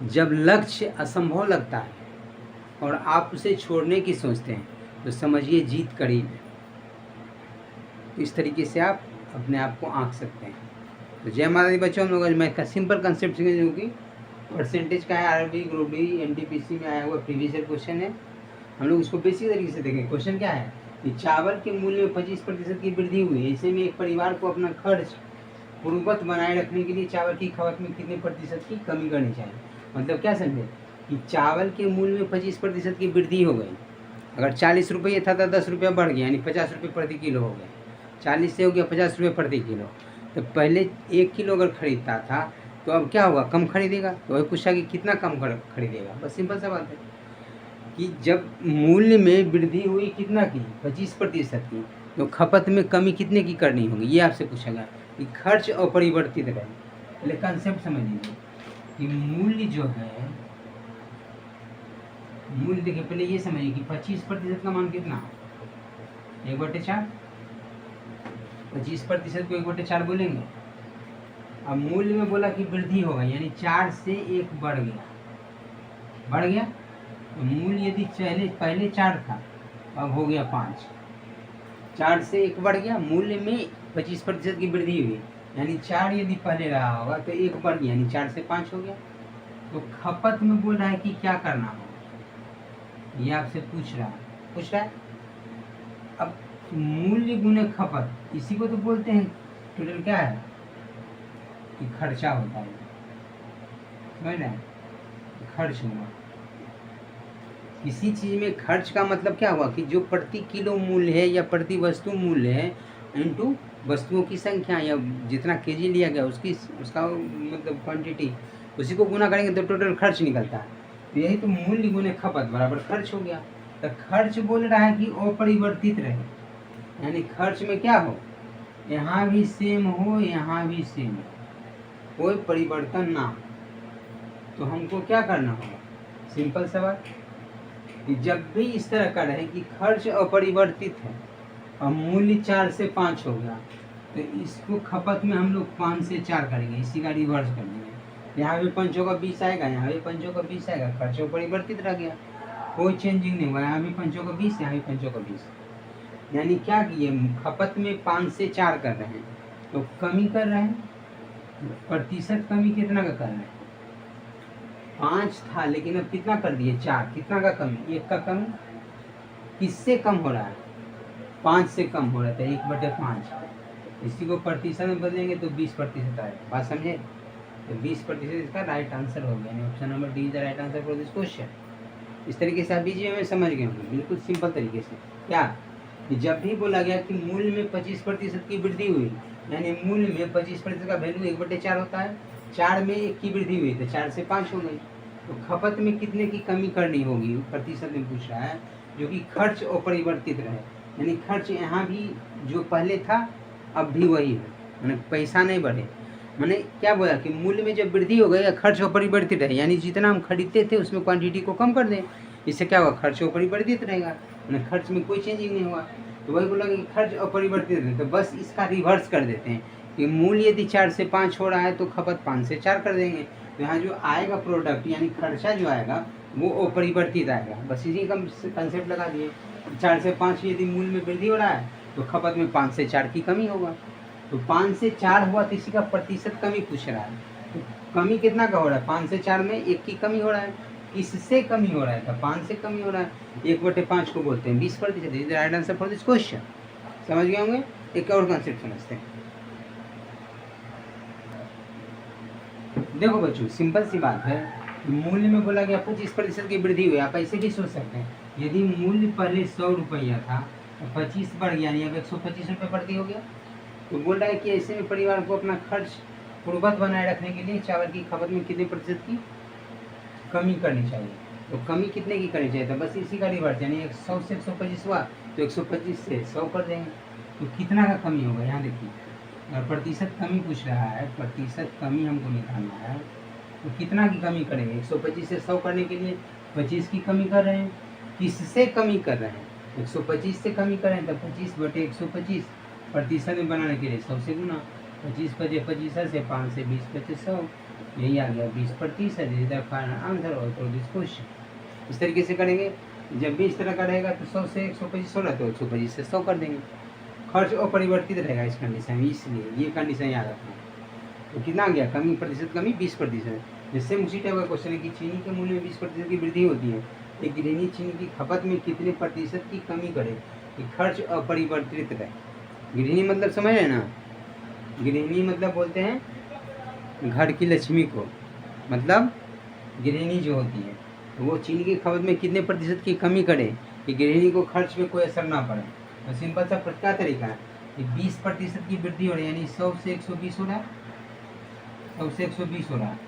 जब लक्ष्य असंभव लगता है और आप उसे छोड़ने की सोचते हैं तो समझिए जीत करीब है। तो इस तरीके से आप अपने आप को आंक सकते हैं। तो जय माता दी बच्चों, हम लोग मैथ का सिंपल कंसेप्ट सीखेंगे जो कि परसेंटेज का है, आरबी ग्रुप डी एनटीपीसी में आया हुआ प्रीवियस ईयर क्वेश्चन है। हम लोग इसको बेसिक तरीके से देखेंगे। क्वेश्चन क्या है कि चावल के मूल्य में 25% की वृद्धि हुई, ऐसे में एक परिवार को अपना खर्च पूर्ववत बनाए रखने के लिए चावल की खपत में कितने प्रतिशत की कमी करनी चाहिए। मतलब क्या समझे कि चावल के मूल्य में 25% की वृद्धि हो गई। अगर 40 रुपये था तो 10 रुपया बढ़ गया, यानी 50 रुपये प्रति किलो हो गया। 40 से हो गया 50 रुपये प्रति किलो। तो पहले 1 किलो अगर खरीदता था तो अब क्या होगा, कम खरीदेगा। तो वही पूछा कि कितना कम खरीदेगा। बस सिंपल सा बात है कि जब मूल्य में वृद्धि हुई कितना की, 25% की, तो खपत में कमी कितने की करनी होगी, ये आपसे पूछा गया कि खर्च अपरिवर्तित रहे। पहले कंसेप्ट समझ लीजिए कि मूल्य जो है, मूल्य देखिए पहले ये समझिए कि 25% का मान कितना, 1/4। 25% को 1/4 बोलेंगे। अब मूल्य में बोला कि वृद्धि होगा, यानी 4 से 1 बढ़ गया। तो मूल्य यदि पहले 4 था, अब हो गया 5। 4 से 1 बढ़ गया, मूल्य में 25% की वृद्धि हुई, यानी 4 यदि पहले रहा होगा तो 1 बढ़ गया, यानी 4 से 5 हो गया। तो खपत में बोल रहा है कि क्या करना होगा, ये आपसे पूछ रहा है। अब मूल्य गुने खपत, इसी को तो बोलते हैं टोटल क्या है कि खर्चा होता है। समझ रहे हैं, खर्च हुआ किसी चीज में। खर्च का मतलब क्या हुआ कि जो प्रति किलो मूल्य है या प्रति वस्तु मूल्य है इनटू वस्तुओं की संख्या या जितना केजी लिया गया उसका मतलब क्वांटिटी, उसी को गुना करेंगे तो टोटल खर्च निकलता है। तो यही तो मूल्य गुने खपत बराबर खर्च हो गया। तो खर्च बोल रहा है कि अपरिवर्तित रहे, यानी खर्च में क्या हो, यहाँ भी सेम हो यहाँ भी सेम हो, कोई परिवर्तन ना हो। तो हमको क्या करना होगा, सिंपल सवाल कि जब भी इस तरह का रहे कि खर्च अपरिवर्तित है और मूल्य 4 से 5 हो गया, तो इसको खपत में हम लोग 5 से 4 करेंगे, इसी का रिवर्स कर देंगे। यहाँ भी 5 का 20 आएगा, यहाँ भी 5 का 20 आएगा, खर्च अपरिवर्तित रह गया, कोई चेंजिंग नहीं हुआ। यहाँ भी 5 का 20, यहाँ भी 5 का 20, यानी क्या किए, खपत में 5 से 4 कर रहे हैं, तो कमी कर रहे हैं। प्रतिशत कमी कितना का कर रहे हैं, 5 था लेकिन अब कितना कर दिए, 4। कितना का कमी, 1 का कमी। किससे कम हो रहा है, 5 से कम हो रहा था, 1/5। इसी को प्रतिशत में बदलेंगे तो 20% आएगा। बात समझे, तो 20% इसका राइट आंसर हो गया। Option number D is the right answer for this question. इस तरीके से आप बीजीए में समझ गए होंगे, बिल्कुल सिंपल तरीके से। क्या कि जब भी बोला गया कि मूल्य में 25% की वृद्धि हुई, यानी मूल्य में 25% का वैल्यू 1/4 होता है, 4 में 1 की वृद्धि हुई तो 4 से 5 हो गई। तो खपत में कितने की कमी करनी होगी, प्रतिशत में पूछ रहा है, जो कि खर्च अपरिवर्तित रहे, यानी खर्च यहाँ भी जो पहले था अब भी वही है, मैंने पैसा नहीं बढ़े। मैंने क्या बोला कि मूल्य में जब वृद्धि हो गई या खर्च अपरिवर्तित रहे, यानी जितना हम खरीदते थे उसमें क्वांटिटी को कम कर दें, इससे क्या होगा, खर्च अपरिवर्तित रहेगा, मैंने खर्च में कोई चेंजिंग नहीं हुआ। तो वही बोला कि खर्च अपरिवर्तित है, तो बस इसका रिवर्स कर देते हैं कि मूल्य यदि 4 से 5 हो रहा है तो खपत 5 से 4 कर देंगे। तो यहाँ जो आएगा प्रोडक्ट यानी खर्चा जो आएगा वो अपरिवर्तित आएगा। बस इसी का कंसेप्ट लगा दिए, 4 से 5 यदि मूल्य में वृद्धि हो रहा है तो खपत में 5 से 4 की कमी होगा। तो 5 से 4 हुआ तो इसी का प्रतिशत कमी पूछ रहा है। तो कमी कितना का हो रहा है, 5 से 4 में 1 की कमी हो रहा है। किससे कमी हो रहा है, तो 5 से कमी हो रहा है। 1/5 को बोलते हैं 20%। Is the right answer for this question. समझ गए होंगे। एक और कंसेप्ट समझते हैं। देखो बच्चों, सिंपल सी बात है, मूल्य में बोला गया 25% की वृद्धि हुई। आप ऐसे भी सोच सकते हैं, यदि मूल्य पहले 100 रुपया था तो 25 बढ़ गया, यानी अब 125 रुपये प्रति हो गया। तो बोल रहा है कि ऐसे में परिवार को अपना खर्च पूर्ववत बनाए रखने के लिए चावल की खपत में कितने प्रतिशत की कमी करनी चाहिए। तो कमी कितने की करनी चाहिए, तो बस इसी का रिवर्स, यानी 100 से 125 हुआ तो 125 से 100 कर देंगे। तो कितना का कमी होगा, यहाँ देखिए, और प्रतिशत कमी पूछ रहा है, प्रतिशत कमी हमको निकालना है। तो कितना की कमी करेंगे, 125 से 100 करने के लिए 25 की कमी कर रहे हैं। किससे कमी कर रहे हैं, 125 से कमी कर रहे हैं, तो 25/125 प्रतिशत में बनाने के लिए 100 से गुना, 25 25 से 5 से 20 25 100, यही आ गया 20%। इधर फाइनल आंसर और तो दिस क्वेश्चन इस तरीके से करेंगे। जब भी इस तरह का रहेगा तो 100 से 125 हो रहा तो 125 से 100 कर देंगे। खर्च अपरिवर्तित रहेगा इस कंडीशन में, इसलिए ये कंडीशन याद रखना। तो कितना आ गया, कमी प्रतिशत कमी 20%। जिससे उसी टाइप का क्वेश्चन है कि चीनी के मूल्य में 20% की वृद्धि होती है, एक गृहिणी चीनी की खपत में कितने प्रतिशत की कमी करे कि खर्च अपरिवर्तित रहे। गृहिणी मतलब समझ रहे ना, गृहिणी मतलब बोलते हैं घर की लक्ष्मी को, मतलब गृहिणी जो होती है तो वो चीनी की खपत में कितने प्रतिशत की कमी करे कि गृहिणी को खर्च में कोई असर ना पड़े। तो सिंपल सा क्या तरीका है कि 20% की वृद्धि हो रही है, यानी 100 से 120 हो रहा है, 100 से 120 हो रहा है।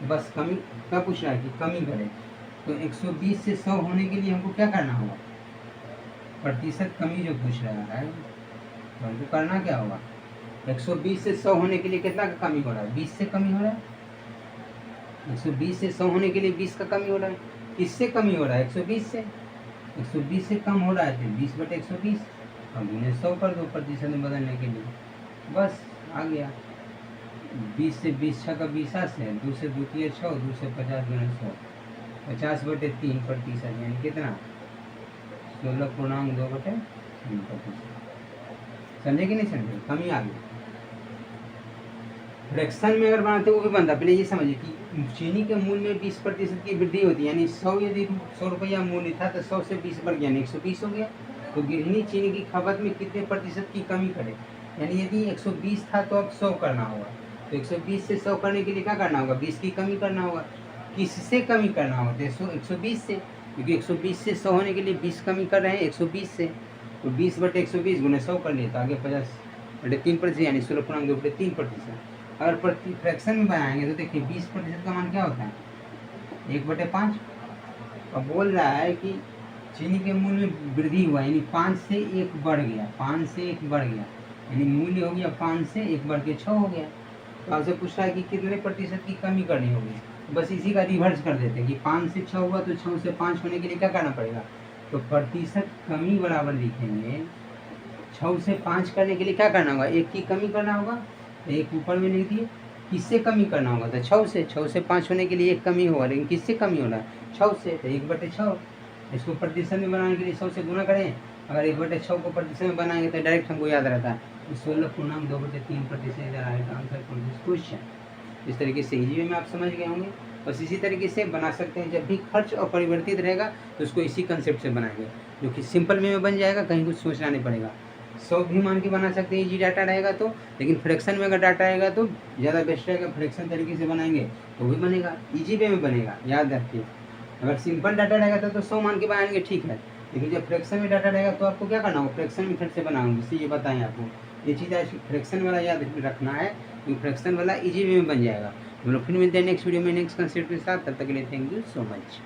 बस कमी क्या पूछ रहा है कि कमी करे, तो 120 से 100 होने के लिए हमको क्या करना होगा, प्रतिशत कमी जो पूछ रहा है तो हमको करना क्या होगा, 120 से 100 होने के लिए कितना का कमी हो रहा है, 20 से कमी हो रहा है। 120 से 100 होने के लिए 20 का कमी हो रहा है। किससे कमी हो रहा है, 120 से। 120 से कम हो रहा है तो 20/120 अब इन्हें 100 कर दो प्रतिशत में बदलने के लिए, बस आ गया। 20 से 20 6 का 20 है, 2 से 2 3 6, 2 से 50 गुना 100, 50/3%, यानी कितना 16.2/3%। समझे कि नहीं समझे, कमी आ गई। फ्रैक्शन में अगर बनाते वो भी बनता, पहले ये समझिए कि चीनी के मूल्य में 20% की वृद्धि होती है, यानी 100 यदि 100 रुपया मूल्य था तो 100 से 20 बढ़ गया, यानी 120 हो गया। तो गृहिणी चीनी की खपत में कितने प्रतिशत की कमी करे, यानी यदि 120 था तो अब 100 करना होगा, तो 120 से 100 करने के लिए क्या करना होगा, 20 की कमी करना होगा। किससे कमी करना होगा, तो 120 से, क्योंकि 120 से 100 होने के लिए 20 कमी कर रहे हैं 120 से, तो 20/120 गुना 100 कर लिए तो आगे 50/3%, यानी 16.2/3%। अगर प्रति फ्रैक्शन में बनाएंगे तो देखिए 20% का मान क्या होता है, 1/5। अब बोल रहा है कि चीनी के मूल्य में वृद्धि हुआ, यानी 5 से 1 बढ़ गया, 5 से 1 बढ़ गया, यानी मूल्य हो गया 5 से 1 बढ़ के 6 हो गया। तो आपसे पूछ रहा है कि कितने प्रतिशत की कमी करनी होगी, बस इसी का रिवर्स कर देते हैं कि 5 से 6 हुआ तो 6 से 5 होने के लिए क्या करना पड़ेगा, तो प्रतिशत कमी बराबर लिखेंगे। 6 से 5 करने के लिए क्या करना होगा, 1 की कमी करना होगा, एक ऊपर में लिख दिए। किससे कमी करना होगा, तो 6 से 5 होने के लिए 1 कमी होगा, लेकिन किससे कमी हो रहा है, 6 से, तो 1/6। इसको प्रतिशत में बनाने के लिए 100 से गुना करें, अगर 1/6 को प्रतिशत में बनाएंगे तो डायरेक्ट हमको याद रहता है 16.2/3%। Answer for this question. इस तरीके से इजी में आप समझ गए होंगे। बस इसी तरीके से बना सकते हैं, जब भी खर्च अपरिवर्तित रहेगा तो उसको इसी कंसेप्ट से बनाएंगे, जो कि सिंपल में बन जाएगा, कहीं कुछ सोचना नहीं पड़ेगा। 100 भी मान के बना सकते हैं इजी डाटा रहेगा तो, लेकिन फ्रैक्शन में अगर डाटा आएगा तो ज़्यादा बेस्ट रहेगा, फ्रैक्शन तरीके से बनाएंगे तो भी बनेगा, इजी वे में बनेगा, याद रखिए। अगर सिंपल डाटा रहेगा तो 100 मान के बनाएंगे ठीक है, लेकिन जब फ्रैक्शन में डाटा रहेगा तो आपको क्या करना होगा, फ्रैक्शन मेथड से बनाऊंगी, इससे ये बताएं आपको, ये चीज़ आज फ्रैक्शन वाला याद रखना है, क्योंकि फ्रैक्शन वाला इजी वे में बन जाएगा। हम लोग फिर मिलते हैं नेक्स्ट वीडियो में नेक्स्ट कंसेप्ट के साथ, तब तक के लिए थैंक यू सो मच।